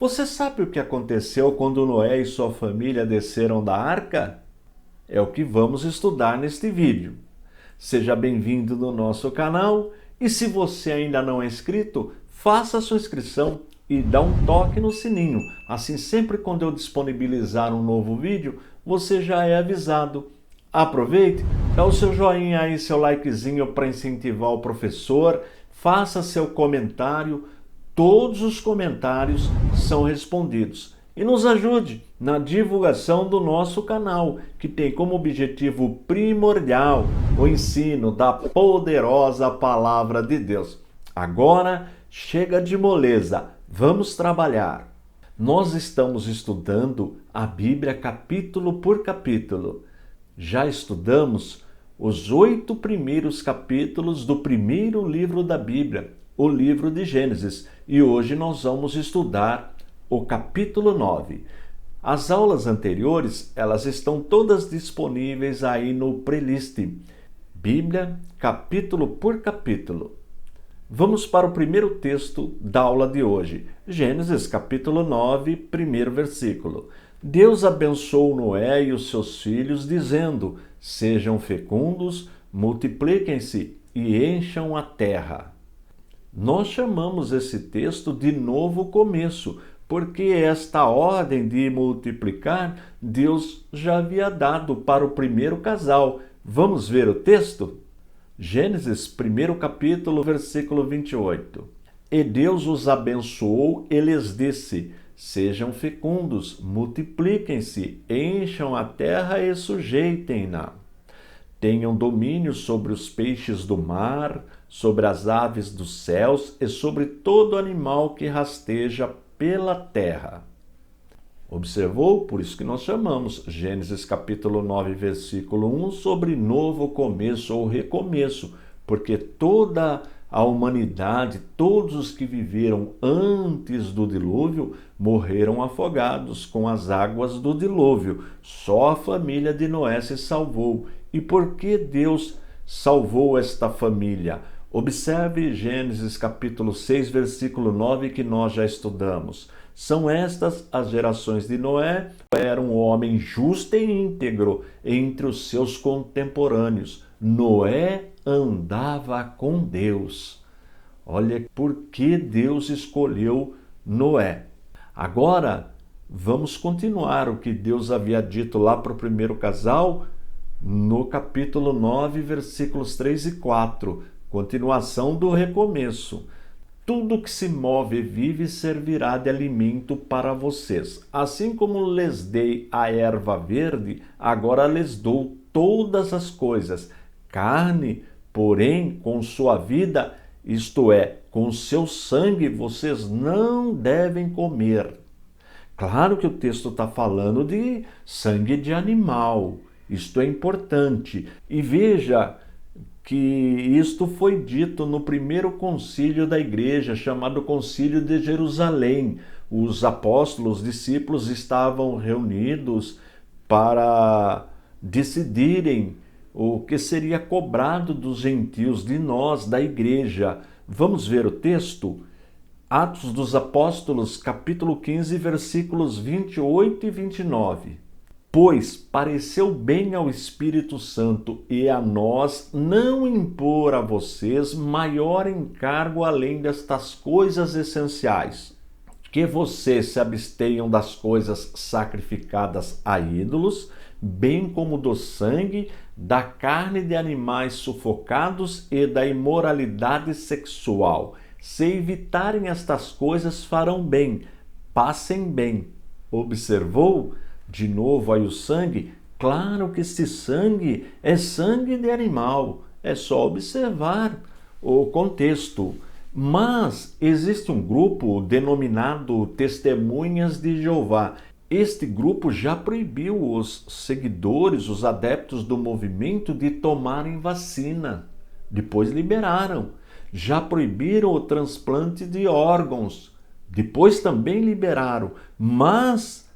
Você sabe o que aconteceu quando Noé e sua família desceram da arca? É o que vamos estudar neste vídeo. Seja bem-vindo no nosso canal e se você ainda não é inscrito, faça sua inscrição e dá um toque no sininho. Assim, sempre quando eu disponibilizar um novo vídeo, você já é avisado. Aproveite, dá o seu joinha aí, seu likezinho para incentivar o professor, faça seu comentário. Todos os comentários são respondidos. E nos ajude na divulgação do nosso canal, que tem como objetivo primordial o ensino da poderosa Palavra de Deus. Agora, chega de moleza, vamos trabalhar. Nós estamos estudando a Bíblia capítulo por capítulo. Já estudamos os 8 primeiros capítulos do primeiro livro da Bíblia, o livro de Gênesis, e hoje nós vamos estudar o capítulo 9. As aulas anteriores, elas estão todas disponíveis aí no playlist Bíblia, capítulo por capítulo. Vamos para o primeiro texto da aula de hoje, Gênesis capítulo 9, primeiro versículo. Deus abençoou Noé e os seus filhos, dizendo: sejam fecundos, multipliquem-se e encham a terra. Nós chamamos esse texto de novo começo, porque esta ordem de multiplicar Deus já havia dado para o primeiro casal. Vamos ver o texto? Gênesis, primeiro capítulo, versículo 28. E Deus os abençoou e lhes disse: sejam fecundos, multipliquem-se, encham a terra e sujeitem-na. Tenham domínio sobre os peixes do mar, sobre as aves dos céus e sobre todo animal que rasteja pela terra. Observou? Por isso que nós chamamos Gênesis capítulo 9, versículo 1 sobre novo começo ou recomeço, porque toda a humanidade, todos os que viveram antes do dilúvio, morreram afogados com as águas do dilúvio. Só a família de Noé se salvou. E por que Deus salvou esta família? Observe Gênesis capítulo 6, versículo 9, que nós já estudamos. São estas as gerações de Noé. Era um homem justo e íntegro entre os seus contemporâneos. Noé andava com Deus. Olha por que Deus escolheu Noé. Agora, vamos continuar o que Deus havia dito lá para o primeiro casal, no capítulo 9, versículos 3 e 4. Continuação do recomeço. Tudo que se move e vive servirá de alimento para vocês. Assim como lhes dei a erva verde, agora lhes dou todas as coisas. Carne, porém, com sua vida, isto é, com seu sangue, vocês não devem comer. Claro que o texto está falando de sangue de animal. Isto é importante. E veja que isto foi dito no primeiro concílio da igreja, chamado Concílio de Jerusalém. Os apóstolos, os discípulos estavam reunidos para decidirem o que seria cobrado dos gentios, de nós, da igreja. Vamos ver o texto? Atos dos Apóstolos, capítulo 15, versículos 28 e 29. Pois pareceu bem ao Espírito Santo e a nós não impor a vocês maior encargo além destas coisas essenciais: que vocês se abstenham das coisas sacrificadas a ídolos, bem como do sangue, da carne de animais sufocados e da imoralidade sexual. Se evitarem estas coisas, farão bem, passem bem. Observou? De novo aí o sangue. Claro que esse sangue é sangue de animal. É só observar o contexto. Mas existe um grupo denominado Testemunhas de Jeová. Este grupo já proibiu os seguidores, os adeptos do movimento, de tomarem vacina. Depois liberaram. Já proibiram o transplante de órgãos. Depois também liberaram. Mas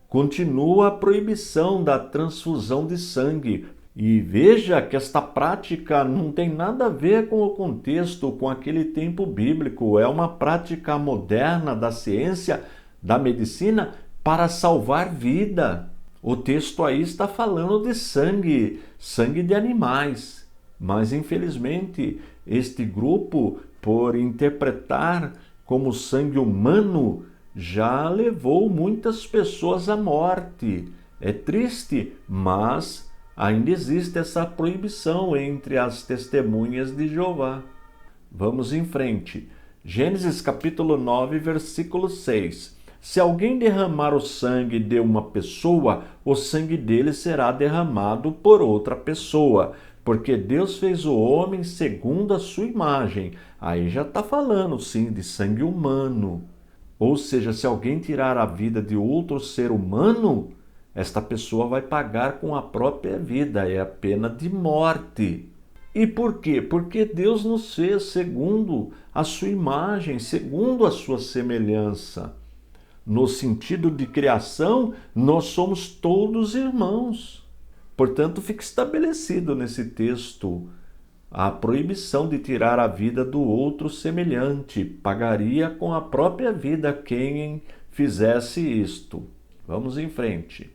continua a proibição da transfusão de sangue. E veja que esta prática não tem nada a ver com o contexto, com aquele tempo bíblico. É uma prática moderna da ciência da medicina para salvar vida. O texto aí está falando de sangue, sangue de animais. Mas, infelizmente, este grupo, por interpretar como sangue humano, já levou muitas pessoas à morte. É triste, mas ainda existe essa proibição entre as testemunhas de Jeová. Vamos em frente. Gênesis capítulo 9, versículo 6. Se alguém derramar o sangue de uma pessoa, o sangue dele será derramado por outra pessoa, porque Deus fez o homem segundo a sua imagem. Aí já está falando, sim, de sangue humano. Ou seja, se alguém tirar a vida de outro ser humano, esta pessoa vai pagar com a própria vida, é a pena de morte. E por quê? Porque Deus nos fez segundo a sua imagem, segundo a sua semelhança. No sentido de criação, nós somos todos irmãos. Portanto, fica estabelecido nesse texto a proibição de tirar a vida do outro semelhante. Pagaria com a própria vida quem fizesse isto. Vamos em frente.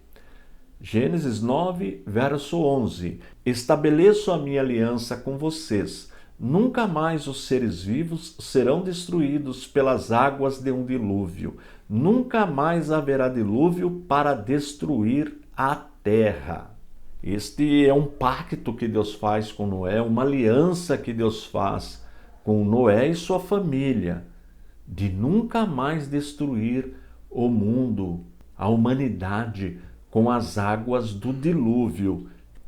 Gênesis 9, verso 11. Estabeleço a minha aliança com vocês. Nunca mais os seres vivos serão destruídos pelas águas de um dilúvio. Nunca mais haverá dilúvio para destruir a terra. Este é um pacto que Deus faz com Noé, uma aliança que Deus faz com Noé e sua família, de nunca mais destruir o mundo, a humanidade, com as águas do dilúvio.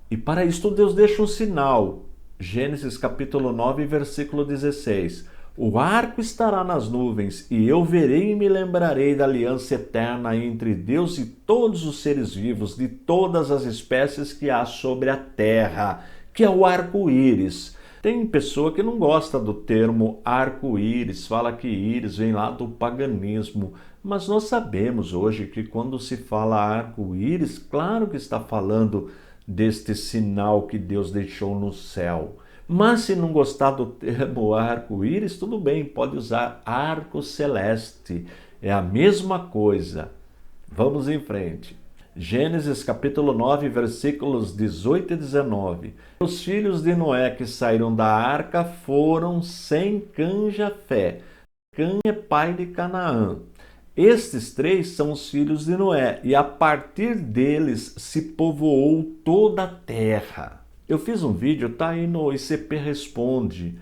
E para isto Deus deixa um sinal. Gênesis capítulo 9, versículo 16. O arco estará nas nuvens, e eu verei e me lembrarei da aliança eterna entre Deus e todos os seres vivos, de todas as espécies que há sobre a terra, que é o arco-íris. Tem pessoa que não gosta do termo arco-íris, fala que íris vem lá do paganismo, mas nós sabemos hoje que quando se fala arco-íris, claro que está falando deste sinal que Deus deixou no céu. Mas se não gostar do termo arco-íris, tudo bem, pode usar arco celeste. É a mesma coisa. Vamos em frente. Gênesis capítulo 9, versículos 18 e 19. Os filhos de Noé que saíram da arca foram Sem, Cã e Jafé. Cã é pai de Canaã. Estes três são os filhos de Noé, e a partir deles se povoou toda a terra. Eu fiz um vídeo, tá aí no ICP Responde,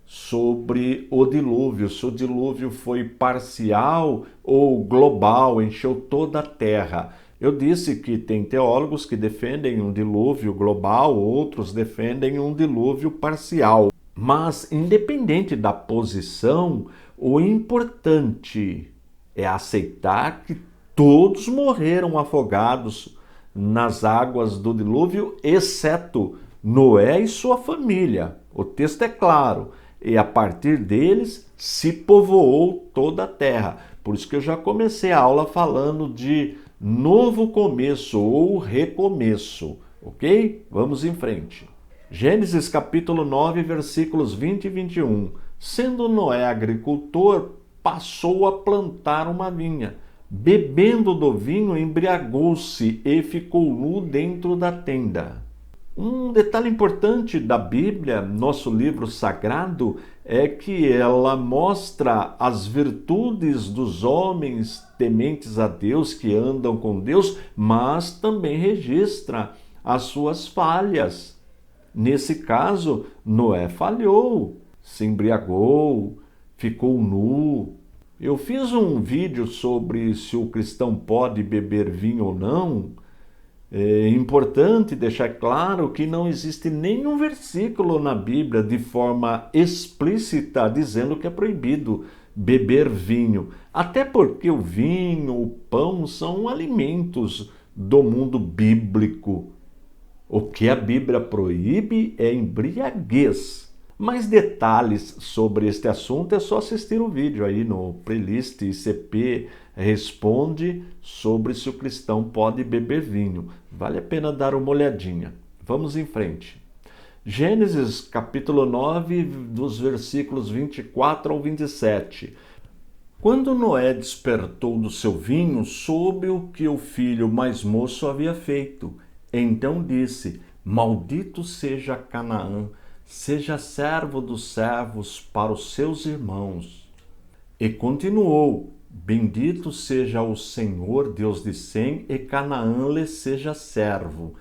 sobre o dilúvio, se o dilúvio foi parcial ou global, encheu toda a terra. Eu disse que tem teólogos que defendem um dilúvio global, outros defendem um dilúvio parcial. Mas, independente da posição, o importante é aceitar que todos morreram afogados nas águas do dilúvio, exceto Noé e sua família. O texto é claro. E a partir deles se povoou toda a terra. Por isso que eu já comecei a aula falando de novo começo ou recomeço. Ok? Vamos em frente. Gênesis capítulo 9, versículos 20 e 21. Sendo Noé agricultor, passou a plantar uma vinha. Bebendo do vinho, embriagou-se e ficou nu dentro da tenda. Um detalhe importante da Bíblia, nosso livro sagrado, é que ela mostra as virtudes dos homens tementes a Deus, que andam com Deus, mas também registra as suas falhas. Nesse caso, Noé falhou, se embriagou, ficou nu. Eu fiz um vídeo sobre se o cristão pode beber vinho ou não. É importante deixar claro que não existe nenhum versículo na Bíblia de forma explícita dizendo que é proibido beber vinho. Até porque o vinho, o pão são alimentos do mundo bíblico. O que a Bíblia proíbe é embriaguez. Mais detalhes sobre este assunto é só assistir o vídeo aí no playlist ICP Responde sobre se o cristão pode beber vinho. Vale a pena dar uma olhadinha. Vamos em frente. Gênesis capítulo 9, dos versículos 24 ao 27. Quando Noé despertou do seu vinho, soube o que o filho mais moço havia feito. Então disse: Maldito seja Canaã, seja servo dos servos para os seus irmãos. E continuou: Bendito seja o Senhor, Deus de Sem, e Canaã lhe seja servo.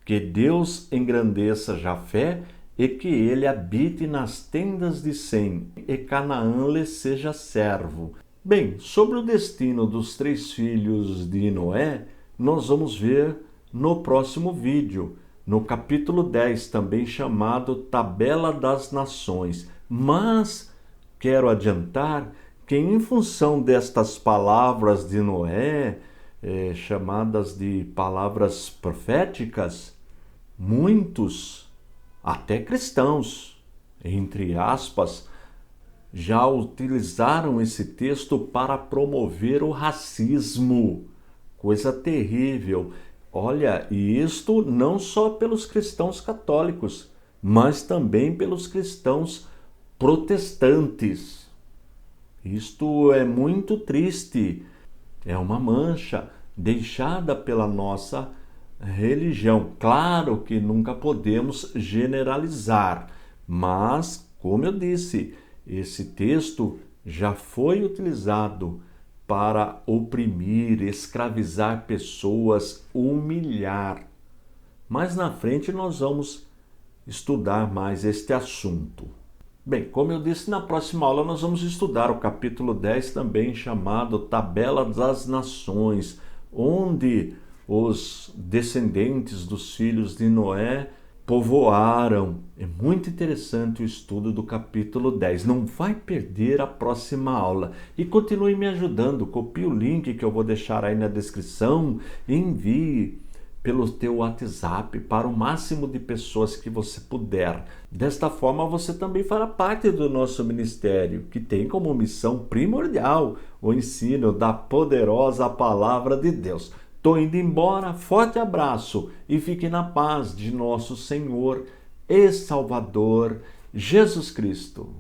Que Deus engrandeça Jafé e que ele habite nas tendas de Sem, e Canaã lhe seja servo. Bem, sobre o destino dos 3 filhos de Noé, nós vamos ver no próximo vídeo, no capítulo 10, também chamado Tabela das Nações. Mas quero adiantar que, em função destas palavras de Noé, chamadas de palavras proféticas, muitos, até cristãos, entre aspas, já utilizaram esse texto para promover o racismo. Coisa terrível. Olha, e isto não só pelos cristãos católicos, mas também pelos cristãos protestantes. Isto é muito triste. É uma mancha deixada pela nossa religião. Claro que nunca podemos generalizar, mas, como eu disse, esse texto já foi utilizado para oprimir, escravizar pessoas, humilhar. Mais na frente nós vamos estudar mais este assunto. Bem, como eu disse, na próxima aula nós vamos estudar o capítulo 10, também chamado Tabela das Nações, onde os descendentes dos filhos de Noé povoaram. É muito interessante o estudo do capítulo 10. Não vai perder a próxima aula. E continue me ajudando. Copie o link que eu vou deixar aí na descrição e envie pelo teu WhatsApp para o máximo de pessoas que você puder. Desta forma, você também fará parte do nosso ministério, que tem como missão primordial o ensino da poderosa Palavra de Deus. Estou indo embora, forte abraço e fique na paz de nosso Senhor e Salvador Jesus Cristo.